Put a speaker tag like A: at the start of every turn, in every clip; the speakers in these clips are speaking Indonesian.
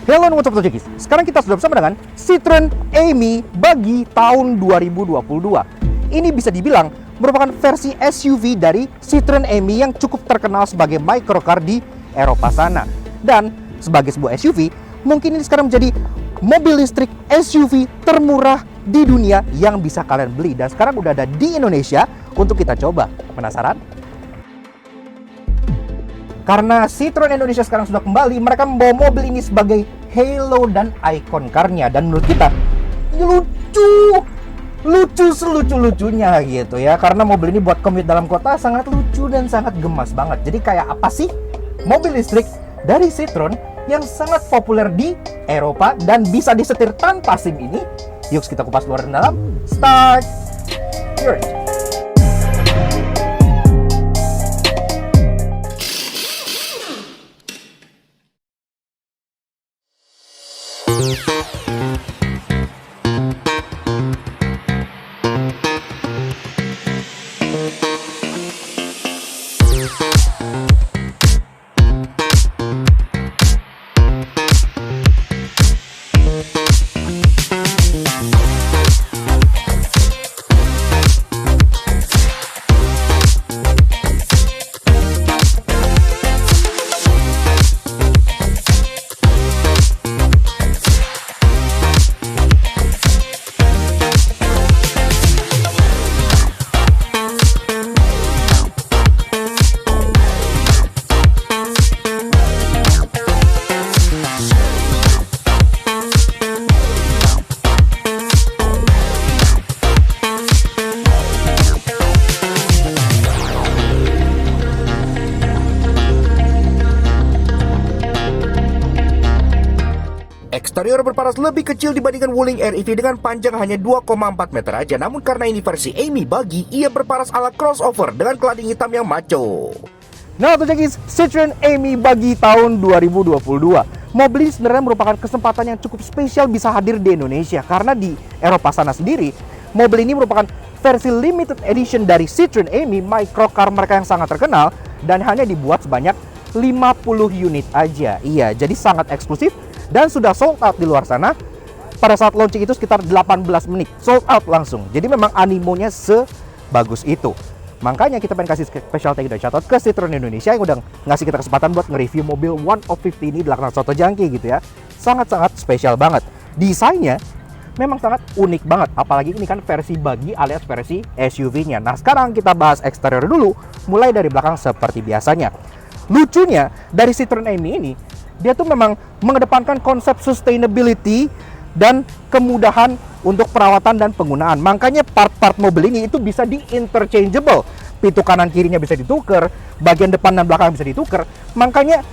A: Halo, what's up, Tojekis? Sekarang kita sudah bersama dengan Citroen Ami Buggy tahun 2022. Ini bisa dibilang merupakan versi SUV dari Citroen Ami yang cukup terkenal sebagai microcar di Eropa sana. Dan sebagai sebuah SUV, mungkin ini sekarang menjadi mobil listrik SUV termurah di dunia yang bisa kalian beli. Dan sekarang udah ada di Indonesia untuk kita coba. Penasaran? Karena Citroen Indonesia sekarang sudah kembali, mereka membawa mobil ini sebagai halo dan ikon karnya. Dan menurut kita, ini lucu selucu-lucunya gitu ya. Karena mobil ini buat commute dalam kota sangat lucu dan sangat gemas banget. Jadi kayak apa sih mobil listrik dari Citroen yang sangat populer di Eropa dan bisa disetir tanpa SIM ini? Yuk kita kupas luar dan dalam. Start your engine. Eksterior berparas lebih kecil dibandingkan Wuling REV dengan panjang hanya 2,4 meter aja. Namun karena ini versi Ami Buggy, ia berparas ala crossover dengan cladding hitam yang maco. Nah, Tojekis, Citroen Ami Buggy tahun 2022. Mobil ini sebenarnya merupakan kesempatan yang cukup spesial bisa hadir di Indonesia. Karena di Eropa sana sendiri, mobil ini merupakan versi limited edition dari Citroen Ami, microcar mereka yang sangat terkenal. Dan hanya dibuat sebanyak 50 unit aja. Iya, jadi sangat eksklusif. Dan sudah sold out di luar sana. Pada saat launching itu sekitar 18 menit sold out langsung. Jadi memang animonya sebagus itu. Makanya kita pengen kasih special thank you dan shoutout ke Citroen Indonesia yang udah ngasih kita kesempatan buat nge-review mobil One of 50 ini di belakang Soto Jangki gitu ya. Sangat-sangat spesial banget. Desainnya memang sangat unik banget. Apalagi ini kan versi buggy alias versi SUV-nya. Nah, sekarang kita bahas eksterior dulu. Mulai dari belakang seperti biasanya. Lucunya dari Citroen Ami ini, dia tuh memang mengedepankan konsep sustainability dan kemudahan untuk perawatan dan penggunaan. Makanya part-part mobil ini itu bisa di-interchangeable. Pintu kanan kirinya bisa ditukar, bagian depan dan belakang bisa ditukar. Makanya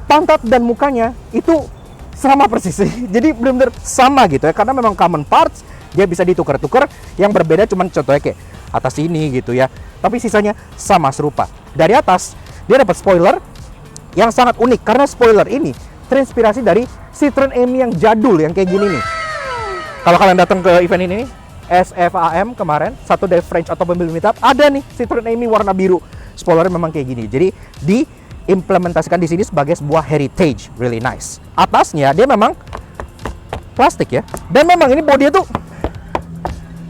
A: pantat dan mukanya itu sama persis. Jadi benar-benar sama gitu ya. Karena memang common parts, dia bisa ditukar-tukar. Yang berbeda cuman contohnya kayak atas ini gitu ya. Tapi sisanya sama serupa. Dari atas, dia dapat spoiler yang sangat unik karena spoiler ini terinspirasi dari Citroen Ami yang jadul yang kayak gini nih. Kalau kalian datang ke event ini nih, SFAM kemarin, satu dari French Automobile Meetup, ada nih Citroen Ami warna biru. Spoilernya memang kayak gini. Jadi diimplementasikan di sini sebagai sebuah heritage, really nice. Atasnya dia memang plastik ya. Dan memang ini bodi itu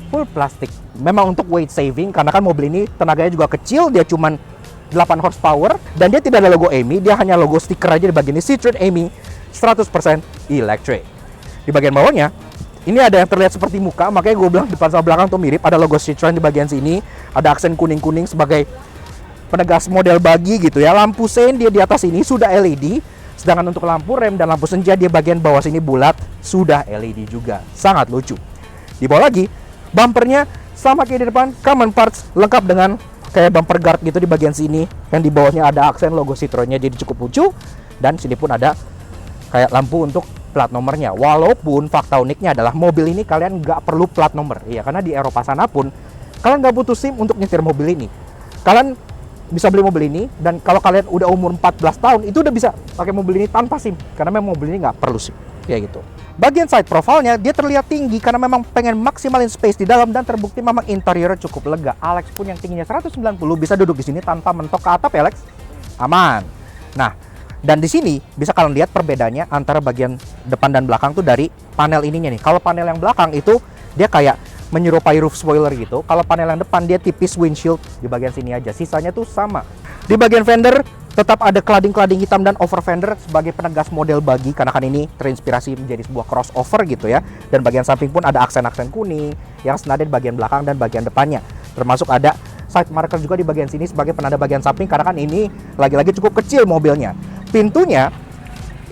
A: full plastik. Memang untuk weight saving karena kan mobil ini tenaganya juga kecil, dia cuman 8 horsepower dan dia tidak ada logo Ami, dia hanya logo stiker aja di bagian ini. Citroen Ami 100% electric. Di bagian bawahnya ini ada yang terlihat seperti muka, makanya gue bilang depan sama belakang tuh mirip. Ada logo Citroen di bagian sini, ada aksen kuning-kuning sebagai penegas model buggy gitu ya. Lampu sein dia di atas ini sudah LED, sedangkan untuk lampu rem dan lampu senja di bagian bawah sini bulat sudah LED juga. Sangat lucu. Di bawah lagi, bumpernya sama kayak di depan, common parts lengkap dengan kayak bumper guard gitu di bagian sini, yang di bawahnya ada aksen logo Citroennya, jadi cukup lucu. Dan sini pun ada kayak lampu untuk plat nomornya. Walaupun fakta uniknya adalah mobil ini kalian nggak perlu plat nomor, iya, karena di Eropa sana pun kalian nggak butuh SIM untuk nyetir mobil ini. Kalian bisa beli mobil ini, dan kalau kalian udah umur 14 tahun itu udah bisa pakai mobil ini tanpa SIM, karena memang mobil ini nggak perlu SIM, kayak gitu. Bagian side profile-nya dia terlihat tinggi karena memang pengen maksimalin space di dalam, dan terbukti memang interiornya cukup lega. Alex pun yang tingginya 190 bisa duduk di sini tanpa mentok ke atap ya, Alex. Aman. Nah, dan di sini bisa kalian lihat perbedaannya antara bagian
B: depan dan belakang tuh dari panel ininya nih. Kalau panel yang belakang itu dia kayak menyerupai roof spoiler gitu. Kalau panel yang depan dia tipis windshield di bagian sini aja. Sisanya tuh sama. Di bagian fender tetap ada cladding-cladding hitam dan over fender sebagai penegas model buggy, karena kan ini terinspirasi menjadi sebuah crossover gitu ya. Dan bagian samping pun ada aksen-aksen kuning yang senada di bagian belakang dan bagian depannya. Termasuk ada side marker juga di bagian sini sebagai penanda bagian samping, karena kan ini lagi-lagi cukup kecil mobilnya. Pintunya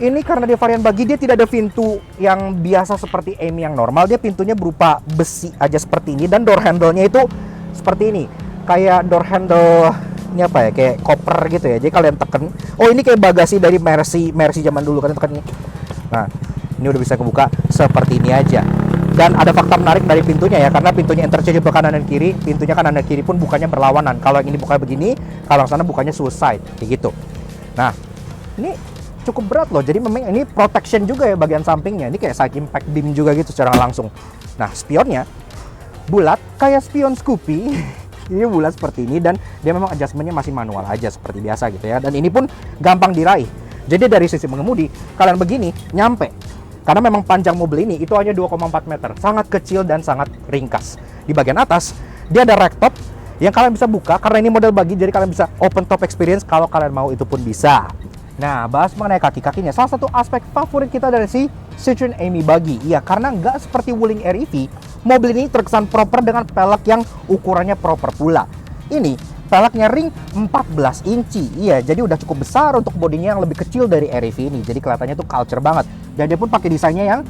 B: ini karena dia varian buggy, dia tidak ada pintu yang biasa seperti Amy yang normal. Dia pintunya berupa besi aja seperti ini, dan door handle-nya itu seperti ini. Kayak door handle ini apa ya, kayak koper gitu ya. Jadi kalian tekan, oh ini kayak bagasi dari Mercy zaman dulu, kalian tekan ini. Nah, ini udah bisa kebuka seperti ini aja. Dan ada fakta menarik dari pintunya ya, karena pintunya interchangeable kanan dan kiri. Pintunya kanan dan kiri pun bukannya berlawanan. Kalau yang ini buka begini, kalau yang sana bukannya suicide, kayak gitu. Nah, ini cukup berat loh. Jadi memang ini protection juga ya bagian sampingnya. Ini kayak side impact beam juga gitu secara langsung. Nah, spionnya bulat kayak spion Scoopy. Ini bulat seperti ini, dan dia memang adjustmentnya masih manual aja seperti biasa gitu ya. Dan ini pun gampang diraih. Jadi dari sisi pengemudi, kalian begini nyampe. Karena memang panjang mobil ini itu hanya 2,4 meter. Sangat kecil dan sangat ringkas. Di bagian atas, dia ada racktop yang kalian bisa buka. Karena ini model buggy, jadi kalian bisa open top experience. Kalau kalian mau itu pun bisa. Nah, bahas mengenai kaki-kakinya. Salah satu aspek favorit kita dari si Citroen Amy Buggy. Iya, karena nggak seperti Wuling Air EV, mobil ini terkesan proper dengan pelek yang ukurannya proper pula. Ini peleknya ring 14 inci. Iya, jadi udah cukup besar untuk bodinya yang lebih kecil dari Air EV ini. Jadi kelihatannya tuh culture banget. Dan dia pun pakai desainnya yang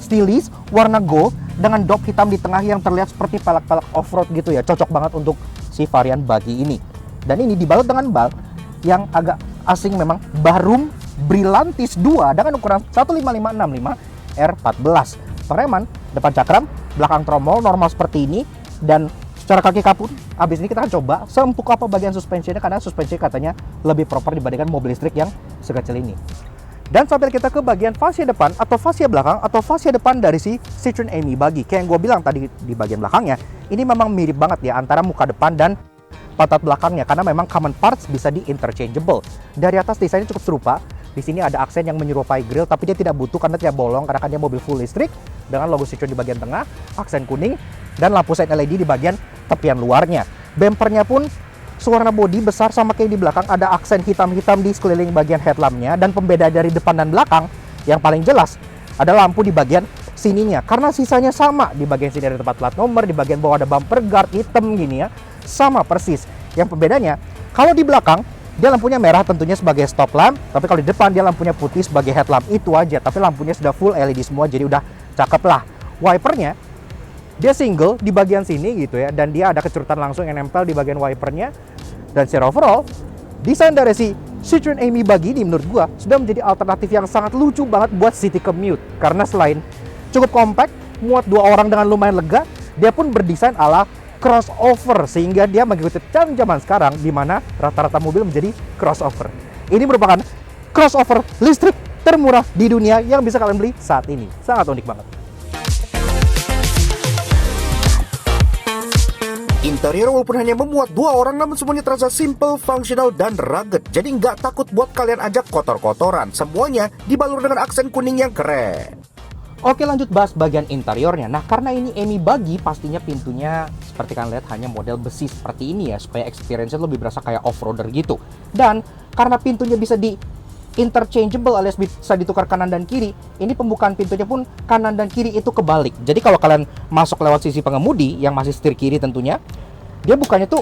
B: stylish, warna gold dengan dop hitam di tengah yang terlihat seperti pelek-pelek off-road gitu ya. Cocok banget untuk si varian buggy ini. Dan ini dibalut dengan bal yang agak asing memang, Barum Brillantis 2 dengan ukuran 15565 R14. Pengereman depan cakram, belakang tromol normal seperti ini, dan secara kaki kapur. Abis ini kita akan coba seempuk apa bagian suspensinya, karena suspensi katanya lebih proper dibandingkan mobil listrik yang sekecil ini. Dan sampai kita ke bagian fascia depan atau fascia belakang atau fascia depan dari si Citroen Amy Buggy. Kayak yang gue bilang tadi di bagian belakangnya, ini memang mirip banget ya antara muka depan dan pantat belakangnya, karena memang common parts bisa di interchangeable. Dari atas desainnya cukup serupa. Di sini ada aksen yang menyerupai grill, tapi dia tidak butuh karena tidak bolong, karena kan dia mobil full listrik dengan logo Citroen di bagian tengah, aksen kuning, dan lampu side LED di bagian tepian luarnya. Bumpernya pun sewarna body besar sama kayak di belakang, ada aksen hitam-hitam di sekeliling bagian headlampnya, dan pembeda dari depan dan belakang yang paling jelas ada lampu di bagian sininya, karena sisanya sama. Di bagian sini ada tempat plat nomor, di bagian bawah ada bumper guard hitam gini ya, sama persis. Yang pembedanya, kalau di belakang dia lampunya merah tentunya sebagai stop lamp, tapi kalau di depan dia lampunya putih sebagai headlamp. Itu aja, tapi lampunya sudah full LED semua, jadi udah cakep lah. Wipernya dia single di bagian sini gitu ya, dan dia ada kecurutan langsung yang nempel di bagian wipernya. Dan secara overall, desain dari si Citroen Amy Buggy ini menurut gua sudah menjadi alternatif yang sangat lucu banget buat city commute. Karena selain cukup compact, muat 2 orang dengan lumayan lega, dia pun berdesain ala crossover, sehingga dia mengikuti tren zaman sekarang di mana rata-rata mobil menjadi crossover. Ini merupakan crossover listrik termurah di dunia yang bisa kalian beli saat ini. Sangat unik banget.
A: Interior walaupun hanya memuat 2 orang, namun semuanya terasa simple, fungsional, dan rugged. Jadi nggak takut buat kalian ajak kotor-kotoran. Semuanya dibalur dengan aksen kuning yang keren.
B: Oke, lanjut bahas bagian interiornya. Nah, karena ini Amy Buggy, pastinya pintunya seperti kalian lihat hanya model besi seperti ini ya, supaya experience-nya lebih berasa kayak off-roader gitu. Dan karena pintunya bisa di interchangeable alias bisa ditukar kanan dan kiri, ini pembukaan pintunya pun kanan dan kiri itu kebalik. Jadi kalau kalian masuk lewat sisi pengemudi yang masih setir kiri tentunya, dia bukannya tuh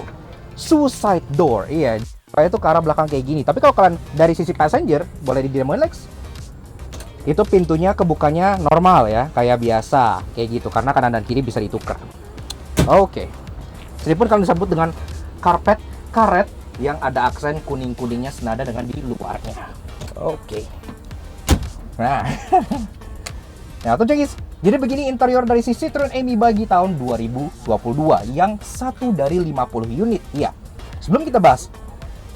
B: suicide door. Iya, kayak itu ke arah belakang kayak gini. Tapi kalau kalian dari sisi passenger, boleh di-demoin Lex. Itu pintunya kebukanya normal ya, kayak biasa, kayak gitu, karena kanan dan kiri bisa ditukar. Oke. Ini pun kalian disebut dengan karpet karet yang ada aksen kuning-kuningnya senada dengan di luarnya. Oke. Nah. Nah, tuh guys. Jadi begini interior dari si Citroen Amy Buggy tahun 2022 yang satu dari 50 unit. Iya. Sebelum kita bahas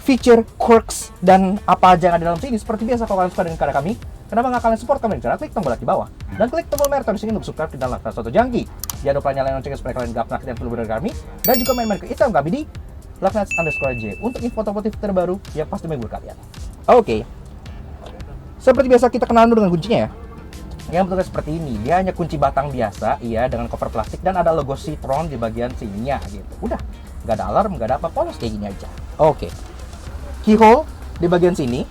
B: feature, quirks, dan apa aja yang ada dalam sini, seperti biasa kalau kalian suka dengan karya kami, kenapa nggak kalian support kami? Cara klik tombol like di bawah dan klik tombol merah di sini untuk subscribe di dalam Laknat Soto Jangki. Jangan lupa nyalain loncengnya supaya kalian gak pernah ketinggalan video kami, dan juga main-main ke Instagram kami di Laknat_J untuk info otomotif terbaru yang pasti menghibur kalian. Oke. Seperti biasa kita kenalan dulu dengan kuncinya ya. yang bentuknya seperti ini. Dia hanya kunci batang biasa, iya, dengan koper plastik dan ada logo Citroen di bagian sininya gitu. Udah, nggak ada alarm, nggak ada apa, polos kayak gini aja. Oke. Keyhole di bagian sini.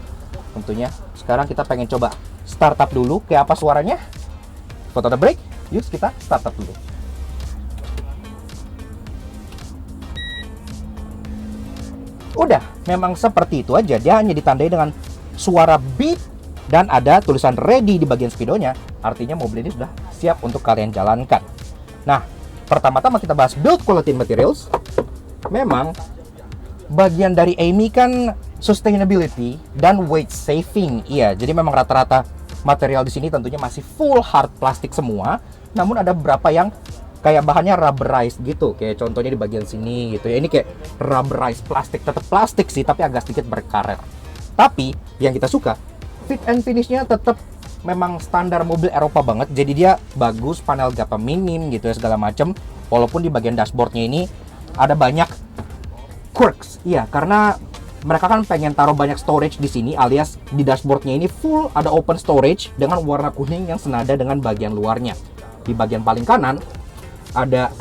B: Tentunya sekarang kita pengen coba startup dulu. Kayak apa suaranya? Foto the brake. Yuk kita startup dulu. Udah, memang seperti itu aja. Dia hanya ditandai dengan suara beep dan ada tulisan ready di bagian speedonya. Artinya mobil ini sudah siap untuk kalian jalankan. Nah, pertama-tama kita bahas build quality materials. Memang bagian dari AMI kan sustainability dan weight saving. Iya, jadi memang rata-rata material di sini tentunya masih full hard plastik semua. Namun ada beberapa yang kayak bahannya rubberized gitu. Kayak contohnya di bagian sini gitu ya. Ini kayak rubberized plastik, tetap plastik sih tapi agak sedikit berkarat. Tapi yang kita suka, fit and finishnya tetap memang standar mobil Eropa banget. Jadi dia bagus, panel gap minim gitu ya segala macam. Walaupun di bagian dashboardnya ini ada banyak quirks. Iya, karena mereka kan pengen taruh banyak storage di sini, alias di dashboardnya ini full ada open storage dengan warna kuning yang senada dengan bagian luarnya. Di bagian paling kanan ada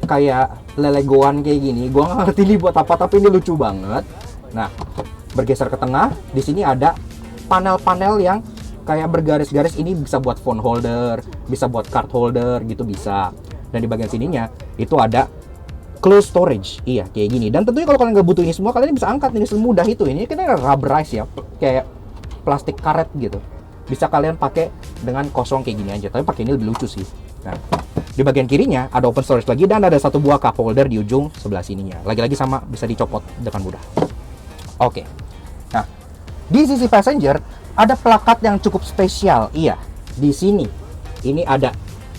B: kayak lelegoan kayak gini. Gua nggak ngerti ini buat apa, tapi ini lucu banget. Nah, bergeser ke tengah, di sini ada panel-panel yang kayak bergaris-garis. Ini bisa buat phone holder, bisa buat card holder gitu bisa. Dan di bagian sininya itu ada close storage, iya kayak gini. Dan tentunya kalau kalian nggak butuh ini semua, kalian bisa angkat ini semudah itu. Ini kan rubberized ya, kayak plastik karet gitu. Bisa kalian pakai dengan kosong kayak gini aja. Tapi pakai ini lebih lucu sih. Nah, di bagian kirinya ada open storage lagi dan ada satu buah cup holder di ujung sebelah sininya. Lagi-lagi sama, bisa dicopot dengan mudah. Oke. Nah, di sisi passenger ada plakat yang cukup spesial. Iya, di sini. Ini ada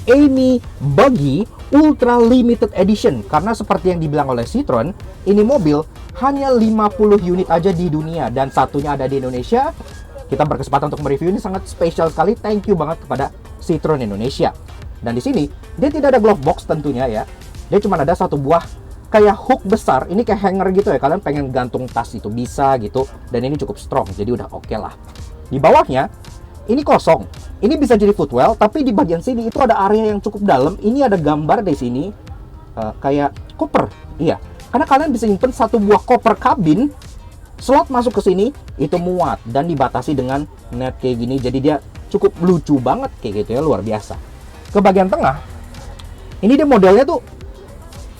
B: AMI Buggy Ultra Limited Edition. Karena seperti yang dibilang oleh Citroen, ini mobil hanya 50 unit aja di dunia dan satunya ada di Indonesia. Kita berkesempatan untuk mereview ini, sangat spesial sekali. Thank you banget kepada Citroen Indonesia. Dan di sini dia tidak ada glove box tentunya ya. Dia cuma ada satu buah kayak hook besar. Ini kayak hanger gitu ya. Kalian pengen gantung tas itu bisa gitu. Dan ini cukup strong. Jadi udah oke lah. Di bawahnya ini kosong. Ini bisa jadi footwell. Tapi di bagian sini itu ada area yang cukup dalam. Ini ada gambar di sini kayak koper. Iya. Karena kalian bisa nyimpen satu buah koper kabin. Slot masuk ke sini itu muat dan dibatasi dengan net kayak gini. Jadi dia cukup lucu banget kayak gitu ya, luar biasa. Ke bagian tengah, ini dia modelnya tuh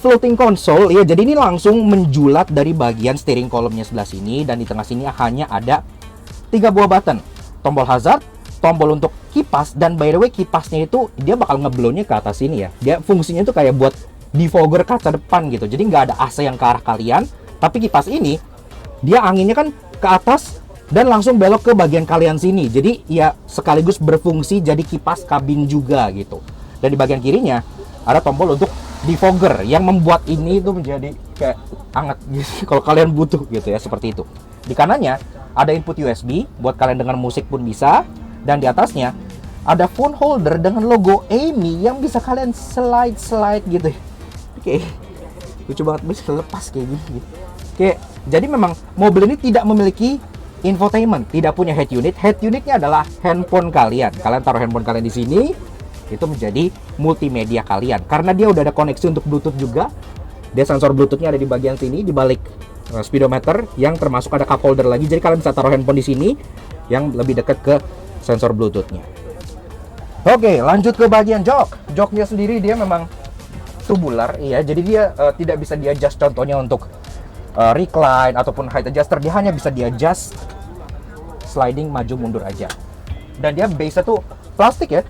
B: floating console ya. Jadi ini langsung menjulat dari bagian steering column-nya sebelah sini. Dan di tengah sini hanya ada 3 buah button. Tombol hazard, tombol untuk kipas. Dan by the way, kipasnya itu dia bakal ngeblownya ke atas sini ya. Dia fungsinya itu kayak buat defogger kaca depan gitu. Jadi nggak ada AC yang ke arah kalian. Tapi kipas ini, dia anginnya kan ke atas dan langsung belok ke bagian kalian sini. Jadi ya sekaligus berfungsi jadi kipas kabin juga gitu. Dan di bagian kirinya ada tombol untuk defogger yang membuat ini itu menjadi kayak hangat gitu kalau kalian butuh gitu ya, seperti itu. Di kanannya ada input USB buat kalian dengar musik pun bisa. Dan di atasnya ada phone holder dengan logo AMI yang bisa kalian slide gitu. Oke, lucu banget, bisa lepas kayak gini. Oke, jadi memang mobil ini tidak memiliki infotainment, tidak punya head unit. Head unitnya adalah handphone kalian. Kalian taruh handphone kalian di sini, itu menjadi multimedia kalian. Karena dia udah ada koneksi untuk Bluetooth juga. Dia sensor Bluetoothnya ada di bagian sini, di balik speedometer, yang termasuk ada cup holder lagi. Jadi kalian bisa taruh handphone di sini, yang lebih dekat ke sensor Bluetoothnya. Oke, lanjut ke bagian jok. Joknya sendiri dia memang tubular, iya. Jadi dia tidak bisa di-adjust contohnya untuk recline ataupun height adjuster. Dia hanya bisa di-adjust sliding maju mundur aja. Dan dia base-nya tuh plastik ya.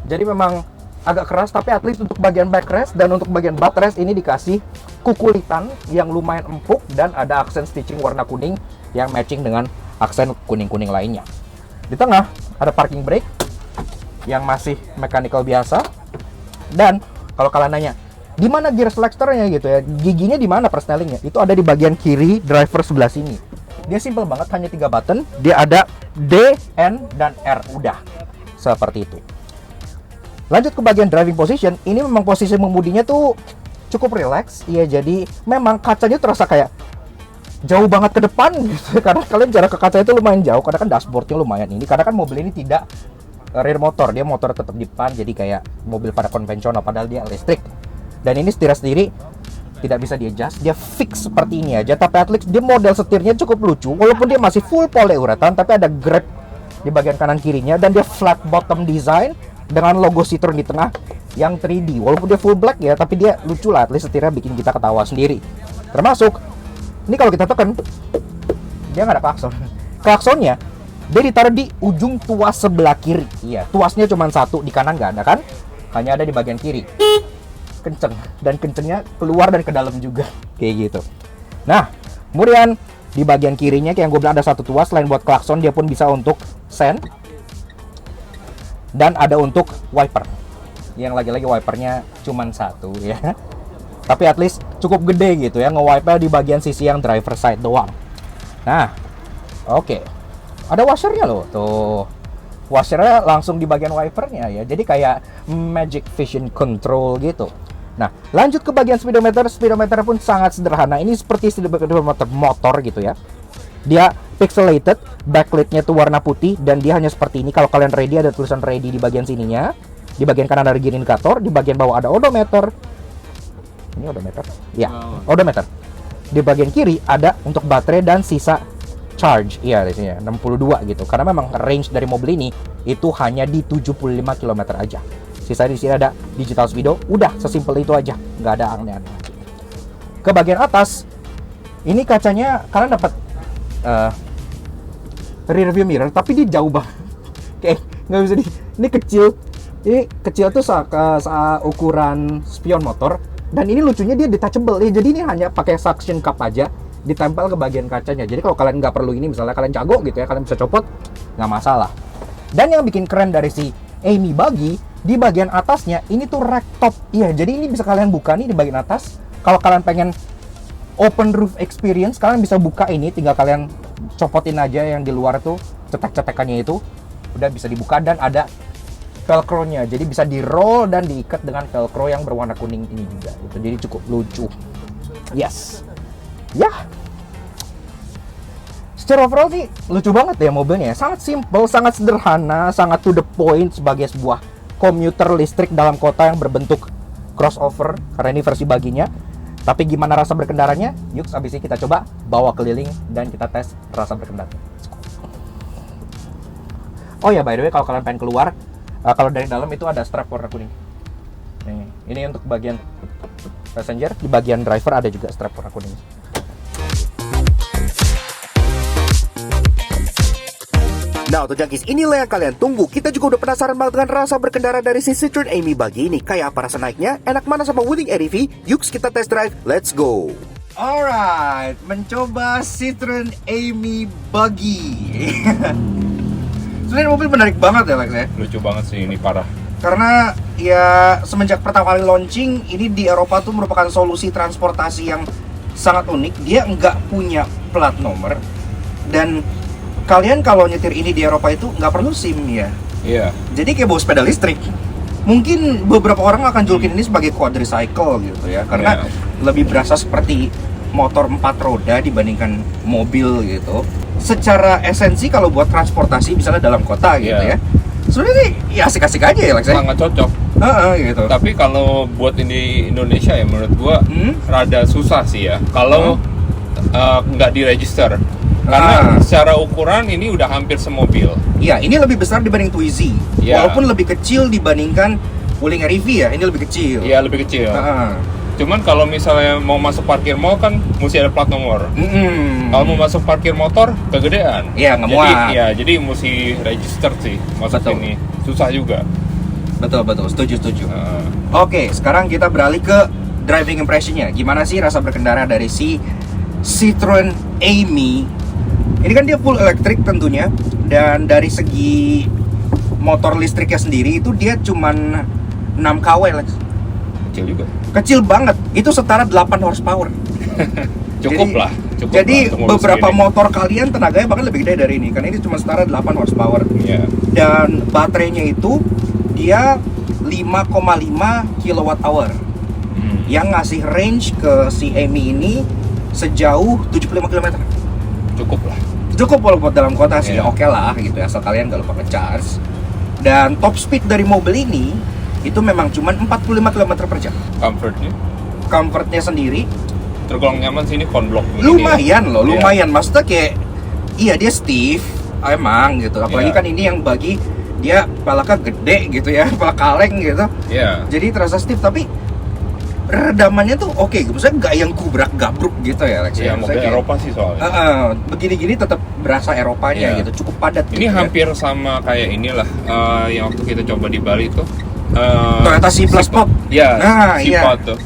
B: Jadi memang agak keras, tapi at least untuk bagian backrest dan untuk bagian buttrest ini dikasih kukulitan yang lumayan empuk dan ada aksen stitching warna kuning yang matching dengan aksen kuning-kuning lainnya. Di tengah ada parking brake yang masih mechanical biasa. Dan kalau kalian nanya, di mana gear selectornya gitu ya, giginya di mana persnelingnya, itu ada di bagian kiri driver sebelah sini. Dia simple banget, hanya 3 button. Dia ada D, N, dan R. Udah seperti itu. Lanjut ke bagian driving position. Ini memang posisi mengemudinya tuh cukup relax. Iya, jadi memang kacanya terasa kayak jauh banget ke depan gitu. Karena kalian jarak ke kaca itu lumayan jauh. Karena kan dashboardnya lumayan ini. Karena kan mobil ini tidak rear motor, dia motor tetap di depan, jadi kayak mobil pada konvensional padahal dia listrik. Dan ini setir sendiri tidak bisa di adjust, dia fix seperti ini aja. Tapi at least dia model setirnya cukup lucu, walaupun dia masih full polyurethane, tapi ada grip di bagian kanan kirinya, dan dia flat bottom design dengan logo Citroen di tengah yang 3D. Walaupun dia full black ya, tapi dia lucu lah, at least setirnya bikin kita ketawa sendiri. Termasuk ini kalau kita tekan, dia nggak ada klakson. Klaksonnya dia ditaruh di ujung tuas sebelah kiri. Iya, tuasnya cuma satu, di kanan nggak ada kan? Hanya ada di bagian kiri. Kenceng, dan kencengnya keluar dan ke dalam juga, kayak gitu. Nah, kemudian di bagian kirinya kayak yang gue bilang ada satu tuas, selain buat klakson dia pun bisa untuk sen, dan ada untuk wiper. Yang lagi-lagi wipernya cuman satu ya, tapi at least cukup gede gitu ya, nge-wiper di bagian sisi yang driver side doang. Nah, oke. Ada washernya loh, tuh. Washernya langsung di bagian wipernya ya, jadi kayak magic vision control gitu. Nah, lanjut ke bagian speedometer. Speedometer pun sangat sederhana. Ini seperti speedometer motor gitu ya. Dia pixelated, backlightnya tuh warna putih, dan dia hanya seperti ini. Kalau kalian ready, ada tulisan ready di bagian sininya. Di bagian kanan ada gear indicator, di bagian bawah ada odometer. Ini odometer? Ya, odometer. Di bagian kiri ada untuk baterai dan sisa charge. Iya, di sini 62 gitu. Karena memang range dari mobil ini itu hanya di 75 km aja. Sisa di sini ada digital speedo, udah sesimpel itu aja, nggak ada aneh-aneh. Ke bagian atas, ini kacanya kalian dapat rear view mirror, tapi dia jauh banget. Kayak nggak bisa ini kecil. Ini kecil tuh ukuran spion motor, dan ini lucunya dia detachable ya. Jadi ini hanya pakai suction cup aja, ditempel ke bagian kacanya. Jadi kalau kalian nggak perlu ini, misalnya kalian jago gitu ya, kalian bisa copot, nggak masalah. Dan yang bikin keren dari si Amy Buggy, di bagian atasnya ini tuh rack top. Iya, jadi ini bisa kalian buka nih di bagian atas. Kalau kalian pengen open roof experience, kalian bisa buka ini, tinggal kalian copotin aja yang di luar tuh cetek-cetekannya itu udah bisa dibuka, dan ada velcro-nya. Jadi bisa di roll dan diikat dengan velcro yang berwarna kuning ini juga gitu. Jadi cukup lucu. Yes. Ya. Secara overall sih lucu banget ya mobilnya. Sangat simple, sangat sederhana, sangat to the point sebagai sebuah komuter listrik dalam kota yang berbentuk crossover, karena ini versi baginya. Tapi gimana rasa berkendaranya? Yuk, abis ini kita coba bawa keliling dan kita tes rasa berkendara. Oh ya, by the way, kalau kalian pengen keluar, kalau dari dalam itu ada strap warna kuning. Ini untuk bagian passenger, di bagian driver ada juga strap warna kuning.
A: Nah, untuk Junkies, inilah yang kalian tunggu. Kita juga udah penasaran banget dengan rasa berkendara dari si Citroen Amy Buggy ini. Kayak apa rasa naiknya? Enak mana sama Wuling REV? Yuk kita test drive, let's go! Alright, mencoba Citroen Amy Buggy. Sebenarnya mobil menarik banget ya, Lex ya?
C: Lucu banget sih, ini parah.
A: Karena ya semenjak pertama kali launching, ini di Eropa tuh merupakan solusi transportasi yang sangat unik. Dia nggak punya plat nomor, dan kalian kalau nyetir ini di Eropa itu nggak perlu SIM ya.
C: Iya.
A: Jadi kayak bawa sepeda listrik. Mungkin beberapa orang akan julukin ini sebagai quadricycle gitu ya, karena lebih berasa seperti motor 4 roda dibandingkan mobil gitu. Secara esensi kalau buat transportasi misalnya dalam kota gitu ya, sebenarnya sih ya asik-asik aja ya, Lex.
C: Sangat cocok.
A: Gitu.
C: Tapi kalau buat ini Indonesia ya menurut gua rada susah sih ya. Kalau nggak diregister. Karena secara ukuran ini udah hampir semobil.
A: Iya, ini lebih besar dibanding Twizy.
C: Ya.
A: Walaupun lebih kecil dibandingkan Wuling REV ya, ini lebih kecil.
C: Iya, lebih kecil. Cuman kalau misalnya mau masuk parkir mall kan mesti ada plat nomor. Kalau mau masuk parkir motor kegedean.
A: Iya, nggak muat.
C: Iya, jadi mesti register sih masuk sini. Susah juga.
A: Betul, setuju. Oke, sekarang kita beralih ke driving impression-nya. Gimana sih rasa berkendara dari si Citroen Amy? Ini kan dia full elektrik tentunya, dan dari segi motor listriknya sendiri itu dia cuman 6 kW, Lex.
C: Kecil juga.
A: Kecil banget, itu setara 8 horsepower.
C: Cukup lah.
A: Jadi beberapa motor kalian tenaganya bahkan lebih gede dari ini, karena ini cuma setara 8 horsepower.
C: Iya.
A: Dan baterainya itu dia 5,5 kWh. Yang ngasih range ke si Amy ini sejauh 75 km.
C: Cukup lah.
A: Cukup kalau buat dalam kota sih, oke lah gitu ya, asal kalian gak lupa nge-charge. Dan top speed dari mobil ini itu memang cuma 45 km per jam. Comfortnya sendiri
C: tergolong nyaman sih, ini konblok begini
A: lumayan
C: ya.
A: loh, lumayan. Maksudnya kayak iya dia stiff emang gitu. Apalagi
C: Iya.
A: kan ini yang bagi dia palaka gede gitu ya, pala kaleng gitu.
C: Iya.
A: Jadi terasa stiff tapi redamannya tuh oke. Maksudnya nggak yang gubrak-gabruk gitu ya Lex.
C: Iya,
A: Maksudnya
C: mobil
A: kayak,
C: Eropa sih soalnya.
A: begini-gini tetap berasa Eropanya
C: Iya.
A: gitu, cukup padat
C: Ini
A: gitu ya.
C: hampir sama kayak inilah yang waktu kita coba di Bali tuh.
A: Toyota C Plus Sport.
C: Ya,
A: Nah,
C: C
A: iya.
C: Pod tuh.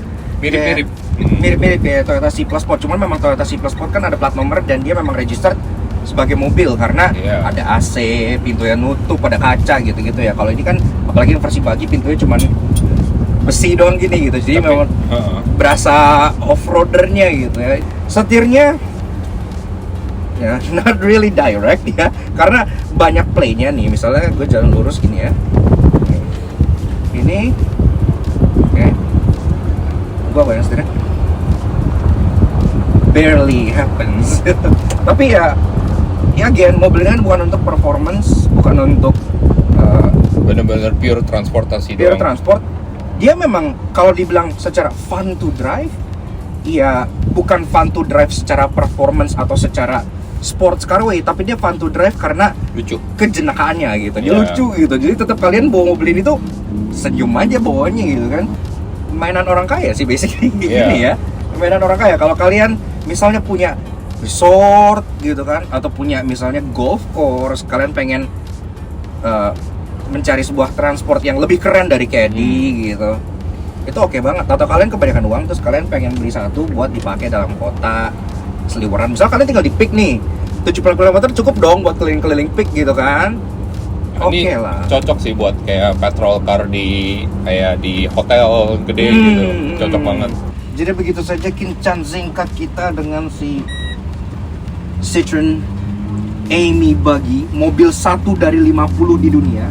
C: Mirip-mirip.
A: Mirip-mirip ya Toyota C Plus Sport. Cuman memang Toyota C Plus Sport kan ada plat nomor dan dia memang registered sebagai mobil karena
C: Iya.
A: ada AC, pintunya nutup, ada kaca gitu-gitu ya. Kalau ini kan apalagi yang versi bagi pintunya cuman besi doang gini gitu. Jadi
C: Tapi,
A: memang berasa off-roadernya gitu ya. Setirnya ya not really direct ya, karena banyak playnya nih. Misalnya gue jalan lurus gini ya, ini oke, gue banyak setirnya barely happens. Tapi ya again, mobil ini kan bukan untuk performance, bukan untuk
C: Bener-bener pure transportasi
A: pure
C: doang.
A: transport. Dia memang kalau dibilang secara fun to drive, iya bukan fun to drive secara performance atau secara sports carway, tapi dia fun to drive karena
C: Lucu.
A: kejenakaannya gitu. Dia
C: Iya.
A: lucu gitu. Jadi tetap kalian bawa mobil ini tuh senyum aja bawanya gitu kan. Mainan orang kaya sih basically gini ya. Mainan orang kaya. Kalau kalian misalnya punya resort gitu kan, atau punya misalnya golf course, kalian pengen mencari sebuah transport yang lebih keren dari caddy gitu, itu oke banget. Atau kalian kebanyakan uang terus kalian pengen beli satu buat dipakai dalam kota seliweran. Misal kalian tinggal di Peak nih, 70 km cukup dong buat keliling-keliling Peak gitu kan. Oke
C: Ini
A: lah.
C: cocok sih buat kayak petrol car di kayak di hotel gede gitu. Cocok banget.
A: Jadi begitu saja kincan singkat kita dengan si Citroen Amy Buggy, mobil 1 dari 50 di dunia.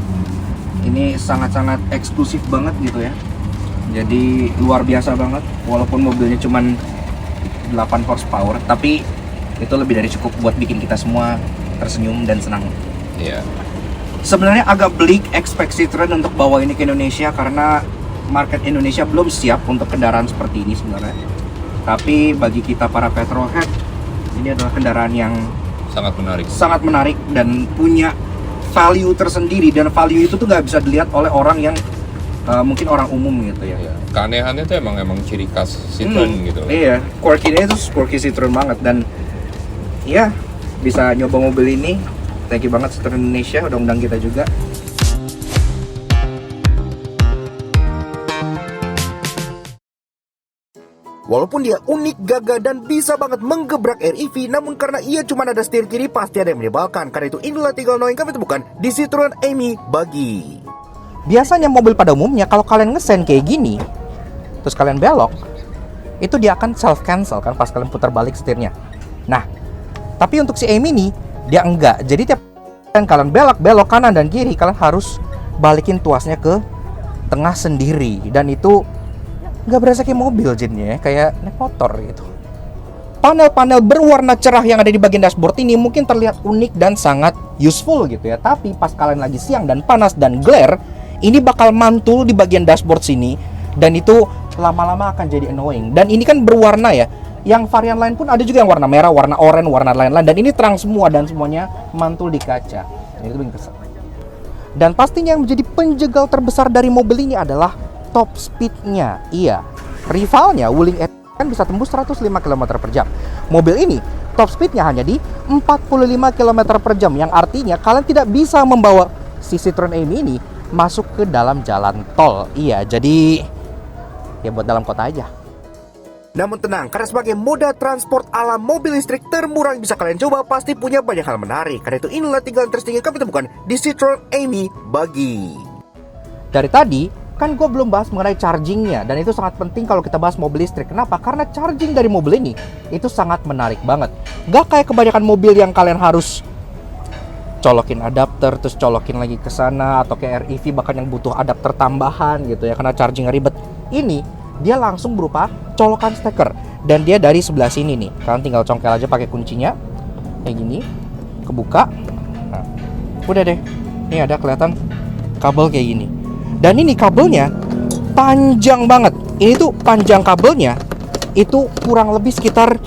A: Ini sangat-sangat eksklusif banget gitu ya. Jadi luar biasa banget, walaupun mobilnya cuman 8 horsepower, tapi itu lebih dari cukup buat bikin kita semua tersenyum dan senang.
C: Iya.
A: Sebenarnya agak bleak expect Citroen untuk bawa ini ke Indonesia karena market Indonesia belum siap untuk kendaraan seperti ini sebenarnya. Tapi bagi kita para petrolhead, ini adalah kendaraan yang sangat menarik dan punya value tersendiri, dan value itu tuh nggak bisa dilihat oleh orang yang mungkin orang umum gitu ya.
C: Iya. Keanehannya tuh emang ciri khas Citroen gitu.
A: Iya, quirky-nya itu quirky Citroen banget. Dan ya bisa nyoba mobil ini. Thank you banget Citroen Indonesia udah undang kita juga.
B: Walaupun dia unik, gagah, dan bisa banget menggebrak REV, namun karena ia cuma ada setir kiri, pasti ada yang menyebalkan. Karena itu inilah tinggal knowing kami temukan di Citroen Amy Buggy. Biasanya mobil pada umumnya kalau kalian ngesen kayak gini, terus kalian belok, itu dia akan self cancel kan pas kalian putar balik setirnya. Nah, tapi untuk si Amy ini dia enggak. Jadi tiap kalian belok kanan dan kiri, kalian harus balikin tuasnya ke tengah sendiri, dan itu nggak berasa kayak mobil jadinya, kayak naik motor gitu. Panel-panel berwarna cerah yang ada di bagian dashboard ini mungkin terlihat unik dan sangat useful gitu ya. Tapi pas kalian lagi siang dan panas dan glare, ini bakal mantul di bagian dashboard sini, dan itu lama-lama akan jadi annoying. Dan ini kan berwarna ya. Yang varian lain pun ada juga yang warna merah, warna oranye, warna lain-lain, dan ini terang semua dan semuanya mantul di kaca. Ini tuh bikin kesel. Dan pastinya yang menjadi penjegal terbesar dari mobil ini adalah top speed-nya. Iya, rivalnya Wuling R kan bisa tembus 105 km per jam. Mobil ini top speed-nya hanya di 45 km per jam, yang artinya kalian tidak bisa membawa si Citroen Amy ini masuk ke dalam jalan tol. Iya, jadi ya buat dalam kota aja. Namun tenang, karena sebagai moda transport ala mobil listrik termurah yang bisa kalian coba, pasti punya banyak hal menarik. Karena itu inilah 3 interesting yang kami temukan di Citroen Amy Buggy. Dari tadi kan gue belum bahas mengenai chargingnya, dan itu sangat penting kalau kita bahas mobil listrik. Kenapa? Karena charging dari mobil ini itu sangat menarik banget. Gak kayak kebanyakan mobil yang kalian harus colokin adapter, terus colokin lagi ke sana, atau kayak REV bahkan yang butuh adapter tambahan gitu ya, karena charging ribet. Ini dia langsung berupa colokan steker, dan dia dari sebelah sini nih. Kalian tinggal congkel aja pakai kuncinya kayak gini, kebuka. Nah, udah deh. Ini ada kelihatan kabel kayak gini. Dan ini kabelnya panjang banget. Ini tuh panjang kabelnya itu kurang lebih sekitar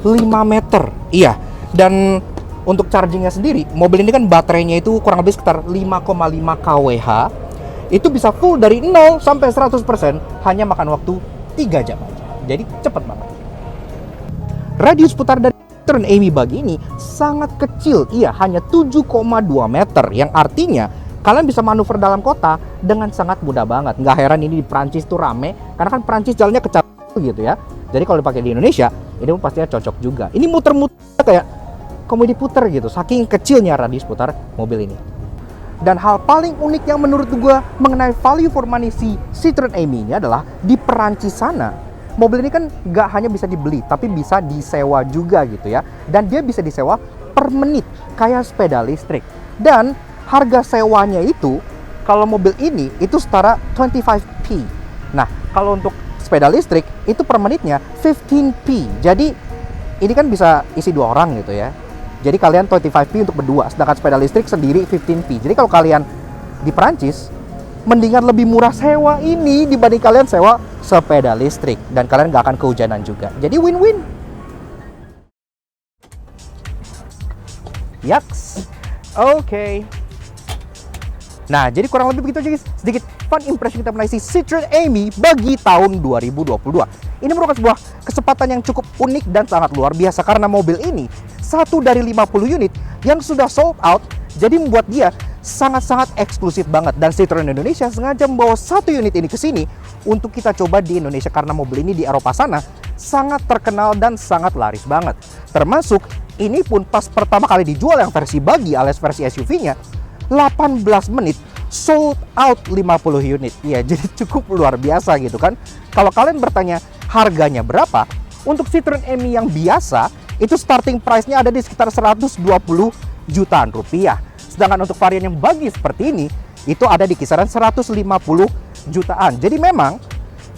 B: 5 meter. Iya. Dan untuk chargingnya sendiri, mobil ini kan baterainya itu kurang lebih sekitar 5,5 kWh. Itu bisa full dari 0 sampai 100% hanya makan waktu 3 jam aja. Jadi cepet banget. Radius putar dari Citroen Ami Buggy ini sangat kecil. Iya, hanya 7,2 meter. Yang artinya kalian bisa manuver dalam kota dengan sangat mudah banget. Nggak heran ini di Prancis tuh rame, karena kan Prancis jalannya kecil gitu ya. Jadi kalau dipakai di Indonesia, ini pun pastinya cocok juga. Ini muter-muter kayak komedi puter gitu, saking kecilnya radius putar mobil ini. Dan hal paling unik yang menurut gue mengenai value for money si Citroen Ami ini adalah di Perancis sana, mobil ini kan nggak hanya bisa dibeli, tapi bisa disewa juga gitu ya. Dan dia bisa disewa per menit, kayak sepeda listrik. Dan harga sewanya itu, kalau mobil ini, itu setara 25p. Nah, kalau untuk sepeda listrik, itu per menitnya 15p. Jadi, ini kan bisa isi 2 orang gitu ya. Jadi kalian 25p untuk berdua, sedangkan sepeda listrik sendiri 15p. Jadi kalau kalian di Perancis, mendingan lebih murah sewa ini dibanding kalian sewa sepeda listrik. Dan kalian nggak akan kehujanan juga. Jadi win-win. Yaks. Oke. Nah, jadi kurang lebih begitu aja guys. Sedikit fun impression kita mengenai si Citroen Ami Buggy tahun 2022. Ini merupakan sebuah kesempatan yang cukup unik dan sangat luar biasa karena mobil ini satu dari 50 unit yang sudah sold out. Jadi membuat dia sangat-sangat eksklusif banget. Dan Citroen Indonesia sengaja membawa satu unit ini ke sini untuk kita coba di Indonesia karena mobil ini di Eropa sana sangat terkenal dan sangat laris banget. Termasuk ini pun pas pertama kali dijual yang versi Buggy alias versi SUV-nya 18 menit sold out 50 unit. Ya, jadi cukup luar biasa gitu kan. Kalau kalian bertanya harganya berapa, untuk Citroen Ami yang biasa itu starting price-nya ada di sekitar 120 jutaan rupiah. Sedangkan untuk varian yang Buggy seperti ini itu ada di kisaran 150 jutaan. Jadi memang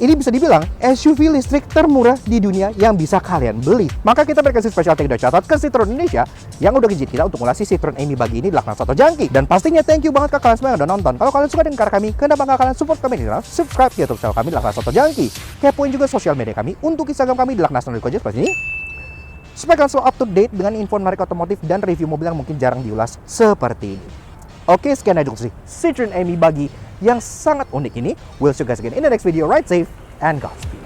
B: ini bisa dibilang SUV listrik termurah di dunia yang bisa kalian beli. Maka kita berkasih special thank you catat ke Citroen Indonesia yang udah ngizin kita untuk mulai Citroen Ami Buggy ini di Lakna Soto Jangki. Dan pastinya thank you banget ke kalian semua yang udah nonton. Kalau kalian suka dengan karya kami, kenapa nggak kalian support kami di subscribe YouTube channel kami di Lakna Soto Jangki. Kepoin juga sosial media kami untuk Instagram kami di Lakna Soto Jangki seperti ini. Supaya kalian selalu up to date dengan info menarik otomotif dan review mobil yang mungkin jarang diulas seperti ini. Oke, sekian aja sih Citroen Ami Buggy yang sangat unik ini. We'll see you guys again in the next video. Ride safe and Godspeed.